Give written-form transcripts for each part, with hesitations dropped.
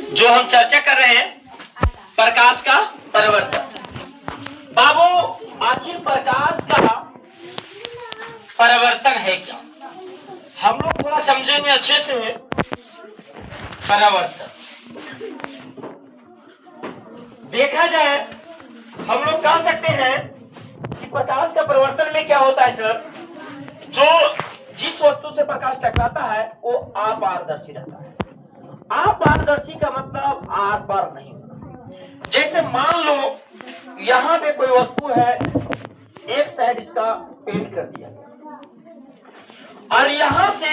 जो हम चर्चा कर रहे हैं प्रकाश का परिवर्तन। बाबू आखिर प्रकाश का परिवर्तन है क्या, हम लोग थोड़ा समझेंगे अच्छे से। परिवर्तन देखा जाए हम लोग कह सकते हैं कि प्रकाश का परिवर्तन में क्या होता है सर, जो जिस वस्तु से प्रकाश टकराता है वो अपारदर्शी रहता है। अपारदर्शी का मतलब आर पार नहीं होना। जैसे मान लो यहाँ पे कोई वस्तु है, एक साइड इसका पेंट कर दिया और यहां से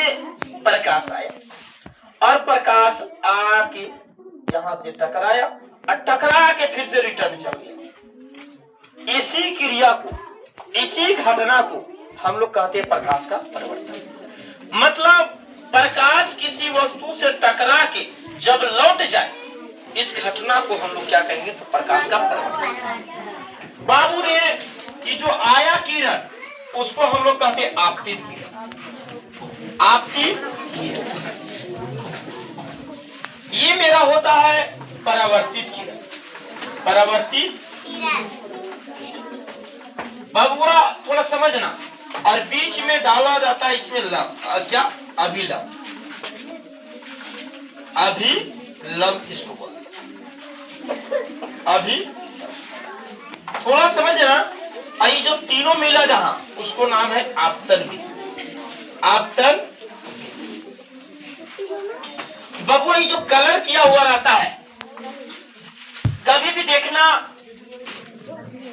प्रकाश आया और प्रकाश आके यहां से टकराया और टकरा के फिर से रिटर्न चल गया। इसी क्रिया को, इसी घटना को हम लोग कहते हैं प्रकाश का परिवर्तन। मतलब प्रकाश किसी वस्तु से टकरा के जब लौट जाए, इस घटना को हम लोग क्या कहेंगे, तो प्रकाश का परिवर्तन। बाबू ने ये जो आया किरण उसको हम लोग कहते हैं आपतित किरण। आपतित ये मेरा होता है परावर्तित किरण। परावर्तित बबुआ थोड़ा समझना, और बीच में डाला जाता है इसमें लव, क्या अभिलव। अभिलव इसको बोलते अभी, थोड़ा समझना। ये जो तीनों मिला जहां उसको नाम है आपतन भी। आपतन बबुआ ये जो कलर किया हुआ रहता है, कभी भी देखना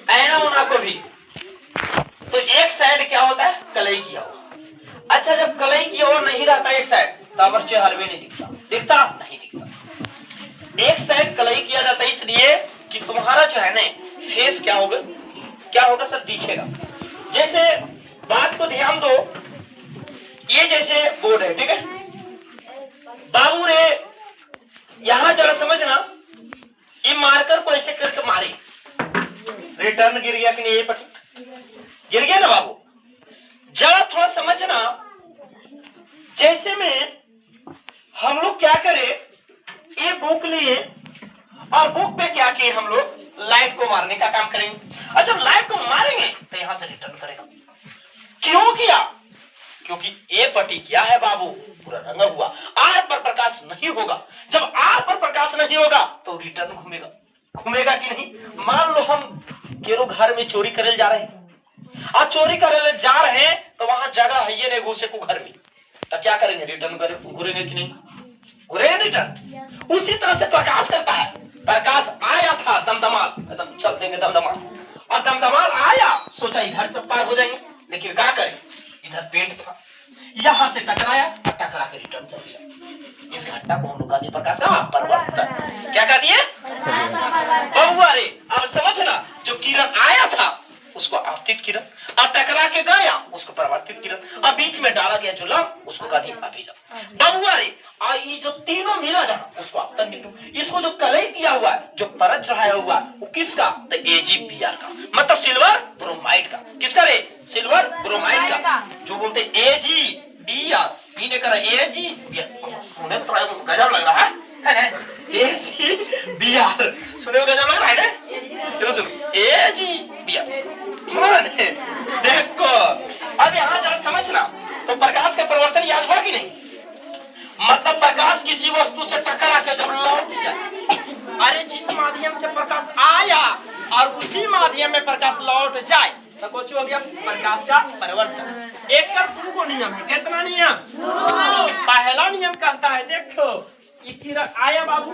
ऐना उना को भी, तो एक साइड क्या होता है, कलई किया हुआ। अच्छा जब कलई किया हुआ नहीं रहता एक साइड, तो अवश्य हरवे नहीं दिखता, दिखता नहीं दिखता। एक साइड कलई किया जाता है इसलिए कि तुम्हारा जो है ना फेस क्या होगा, क्या होगा सर, दिखेगा। जैसे बात को ध्यान दो, ये जैसे बोर्ड है, ठीक है बाबू रे, यहां जरा समझना, ये मार्कर को ऐसे करके मारे, रिटर्न गिर गया कि नहीं, ये पटी गिर गया ना बाबू। जरा थोड़ा समझना, जैसे में हम लोग क्या करें, ये बुक लिए और बुक पे क्या किए हम लोग, लाइट को मारने का काम करेंगे। और जब लाइट को मारेंगे तो यहां से रिटर्न करेगा। क्यों किया, क्योंकि ए पट्टी क्या है बाबू, पूरा रंगा हुआ। आर पर प्रकाश नहीं होगा, जब आर पर प्रकाश नहीं होगा तो रिटर्न घूमेगा। घूमेगा कि नहीं। मान लो हम केरो घर में चोरी करे जा रहे हैं, और चोरी करे जा रहे हैं तो वहां जगह है ये नहीं घुसे को घर में, तो क्या करेंगे, रिटर्न करेंगे, घुरेंगे कि नहीं, घुरेंगे रिटर्न। उसी तरह से प्रकाश करता है। प्रकाश आया था दमदमाल, एकदम चल देंगे दमदमाल, और दमदमाल आया, सोचा इधर से पार हो जाएंगे, लेकिन क्या करें, इधर पेंट था, यहां से टकराया और टकरा के रिटर्न चल गया। इस घटना को हम लोग कहते हैं प्रकाश का परिवर्तन। क्या कहती है, बबुआ रे अब समझना, जो किरण आया था उसको आपतित किरण, और टकरा के गया उसको परावर्तित किरण, और बीच में डाला गया जो लव उसको कहते हैं अभिलव। बबुआ रे ये जो तीनों मिला जाना उसको आपतन बिंदु। इसको जो कलई किया हुआ है, जो परत चढ़ाया हुआ है, वो किसका, तो AgBr का, मतलब सिल्वर ब्रोमाइड का। किसका रे, सिल्वर ब्रोमाइड का। जो बोलते AgBr, इन्हें करा AgBr, उन्हें थोड़ा गजब लग रहा है AgBr, सुने गजब लग रहा है ना, देखो सुनो AgBr, देखो। अब यहाँ जरा समझना, तो प्रकाश का परिवर्तन याद हुआ कि नहीं। मतलब प्रकाश किसी वस्तु से टकरा के जब लौट जाए, अरे जिस माध्यम से प्रकाश आया और उसी माध्यम में प्रकाश लौट जाए तो कुछ हो गया, प्रकाश का परिवर्तन। एक का दो को नियम है, कितना नियम, पहला नियम कहता है, देखो ये किरण आया बाबू,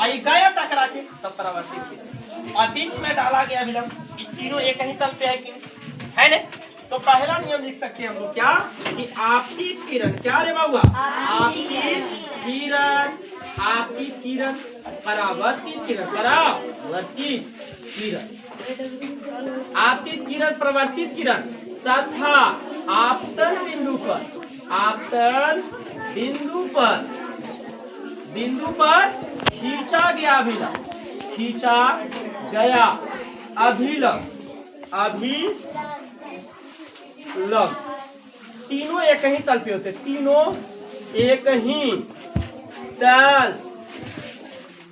आई गया टकरा के तब परावर्तित किरण, और बीच में डाला गया अभिलव। ये तीनों एक ही तल पे है ना। तो पहला नियम लिख सकते हैं हम लोग क्या, कि आपतित किरण, क्या रे बाबू, आपतित किरण, आपतित किरण, परावर्तित किरण, परावर्तित किरण, आपतित किरण, परावर्तित किरण तथा आपतन बिंदु पर, आपतन बिंदु पर खींचा गया अभिलव, खींचा गया अभिलव, अभिलव। तीनों एक ही तल पे होते, तीनों एक ही तल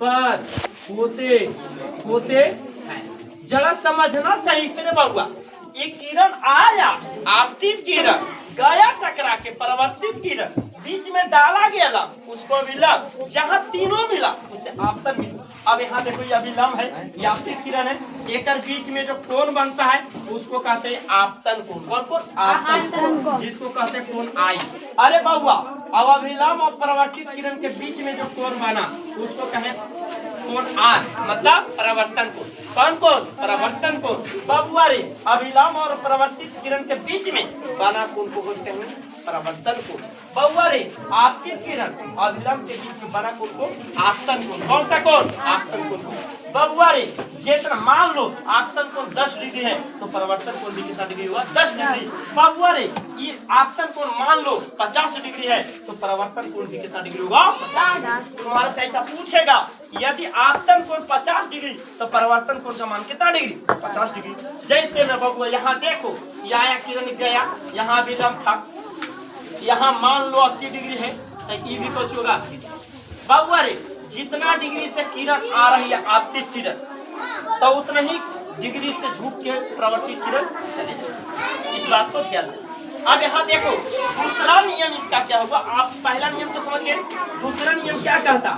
पर होते होते हैं। जरा समझना सही से बउआ, ये किरण आया आपतित किरण, गया टकरा के परावर्तित किरण, बीच में डाला गया लम्ब, उसको विलम्ब, जहाँ तीनों मिला उससे आपतन मिला। अब यहाँ देखो ये विलम्ब है, ये आपतित किरण है, एक बीच में जो कोण बनता है उसको कहते हैं आपतन कोण। कौन कोण? आपतन कोण, जिसको कहते हैं कोण आई। अरे बउआ, अब अभिलम्ब और परावर्तित किरण के बीच में जो कोण बना उसको कहे कोण आर, मतलब परावर्तन कोण। कौन कोण? परावर्तन कोण। बबुआ रे, अभिलम्ब और परावर्तित किरण के बीच में बना कोण को बोलते हैं परावर्तन कोण। बबुआ रे, आपतित किरण अभिलम्ब के बीच में बना कोण को आपतन कोण। कौन सा कोण? आपतन कोण। बबुआ रे, जितना मान लो आपतन कोण 10 डिग्री है तो परावर्तन कोण भी कितना डिग्री हुआ? 10 डिग्री। बबुआ रे, ये आपतन कोण मान लो 50 डिग्री है तो परावर्तन कोण भी कितना डिग्री होगा? 50। तुम्हारे से ऐसा पूछेगा, यदि आपतन कोण 50 डिग्री तो परावर्तन कोण का मान कितना डिग्री? 50 डिग्री। जैसे मैं बबुआ यहाँ देखो, ये आया किरण गया, यहाँ विलम्ब था, यहाँ मान लो 80 डिग्री है तो ई भी कुछ होगा 80 डिग्री। बबुआ रे, जितना डिग्री से किरण आ रही है आपतित किरण, तो उतना ही डिग्री से झुक के परावर्तित किरण चले जाएगी। इस बात को ध्यान रखो। अब यहाँ देखो दूसरा नियम इसका क्या होगा, आप पहला नियम तो समझ गए, दूसरा नियम क्या कहता?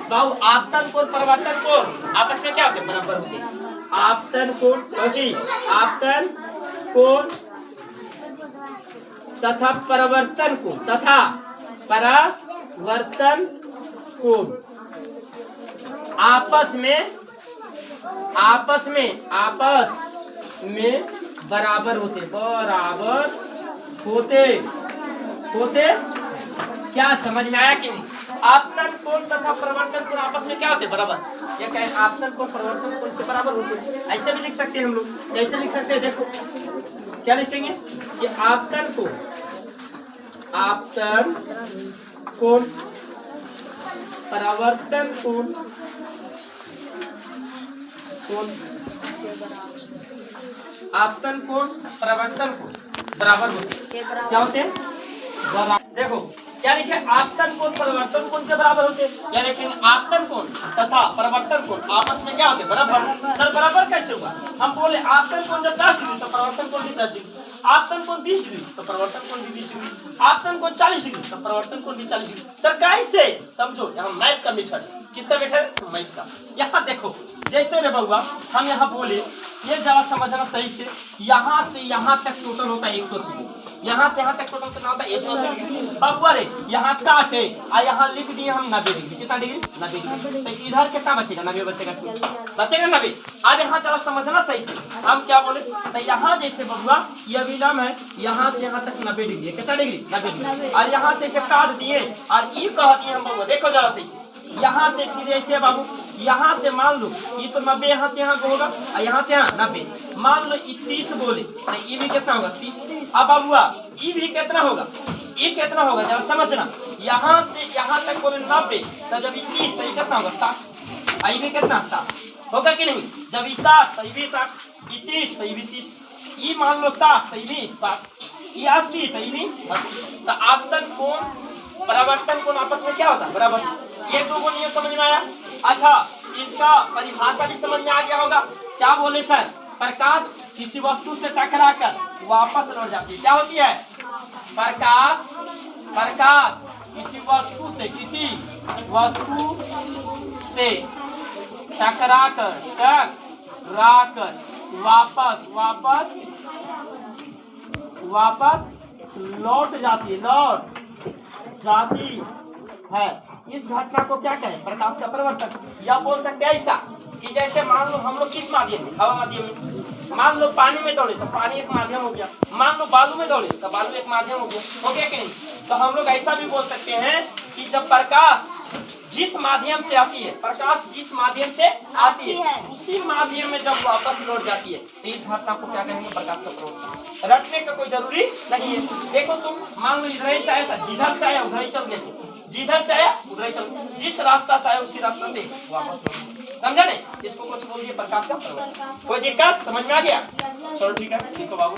बाबू आपतन कोण परावर्तन कोण आपस में क्या होते? बराबर होते। आपतन कोण, आपतन कोण तथा परावर्तन कोण, तथा परावर्तन कोण आपस में बराबर होते, बराबर होते। क्या समझ में आया कि नहीं? आपतन कोण तथा परावर्तन कोण आपस में क्या होते? बराबर। ये कहें आपतन कोण परावर्तन कोण के बराबर होते। ऐसे भी लिख सकते हैं हम लोग। कैसे लिख सकते हैं? देखो क्या लिखेंगे कि आपतन कोण परावर्तन कोण आपतन कोण परावर्तन कोण बराबर होते। क्या होते हैं? बराबर। देखो क्या लिखे? आपतन कोण परावर्तन कोण के बराबर होते। क्या लिखेंगे? आपतन कोण तथा परावर्तन कोण आपस में क्या होते? बराबर। सर बराबर कैसे होगा? हम बोले आपतन कोण जब 10 डिग्री तो परावर्तन कोण भी 10 डिग्री, आपतन कोण 20 डिग्री तो परावर्तन कोण भी 20 डिग्री, आपतन कोण 40 डिग्री तो परावर्तन कोण भी 40 डिग्री। सर कैसे? समझो, यहाँ मैथ का मेथड है। किसका मेथड? मैथ का। यहाँ देखो जैसे रे बउआ, हम यहाँ बोले, ये जरा समझना सही से, यहाँ से यहाँ तक टोटल होता है 180 डिग्री, यहाँ से यहाँ तक टोटल कितना होता है? 180 डिग्री। बउआ रे, यहाँ काटे और यहाँ लिख दिए हम 90 डिग्री। कितना डिग्री? 90 डिग्री। तो इधर कितना बचेगा? 90 बचेगा, 90। अब यहाँ जरा समझना सही से, हम क्या बोले? तो यहाँ जैसे बउआ ये विलम्ब है, यहाँ से यहाँ तक 90 डिग्री। कितना डिग्री? 90 डिग्री। और यहाँ से काट दिए और ये कह दिए हम बउआ, देखो जरा सही से, यहाँ से फिर ऐसे बाबू, यहाँ से मान लो ये तो 90 यहाँ से यहाँ होगा और यहाँ से यहाँ 90, मान लो ये 30 बोले तो ये भी कितना होगा? 30। अब बाबुआ ये भी कितना होगा? ये कितना होगा जब समझना, यहाँ से यहाँ तक बोले 90, तो जब ये 30 तो ये कितना होगा? 60। ये भी कितना? 60 होगा कि नहीं? जब ये 60 तो ये भी 60, ये 30 तो ये भी 30, ये मान लो 60 तो ये भी 60, ये 80 तो ये भी 80। तो आपतन कोण परावर्तन कोण आपस में क्या होता है? बराबर। ये दो को नियम समझ में आया? अच्छा, इसका परिभाषा भी समझ में आ गया होगा। क्या बोले सर? प्रकाश किसी वस्तु से टकराकर वापस लौट जाती है। क्या होती है? प्रकाश किसी वस्तु से टकराकर वापस लौट जाती है। इस घटना को क्या कहें? प्रकाश का परिवर्तन। या बोल सकते हैं ऐसा कि जैसे मान लो हम लोग किस माध्यम में? हवा माध्यम में। मान लो पानी में दौड़े तो पानी एक माध्यम हो गया, मान लो बालू में दौड़े तो बालू एक माध्यम हो गया। हो गया कि नहीं? तो हम लोग ऐसा भी बोल सकते हैं कि जब प्रकाश जिस माध्यम से आती है, उसी माध्यम में जब वापस लौट जाती है तो इस घटना को क्या कहेंगे? प्रकाश का परिवर्तन। रटने का कोई जरूरी नहीं है। देखो तुम मान लो इधर से आया था, जिधर से आया उधर ही चल गया, जिधर से आया उधर ही चल, जिस रास्ता से आया उसी रास्ता से वापस लौट। समझा नहीं? इसको कुछ बोलिए प्रकाश का परिवर्तन। कोई दिक्कत? समझ में आ गया? चलो ठीक है, ठीक है बाबू।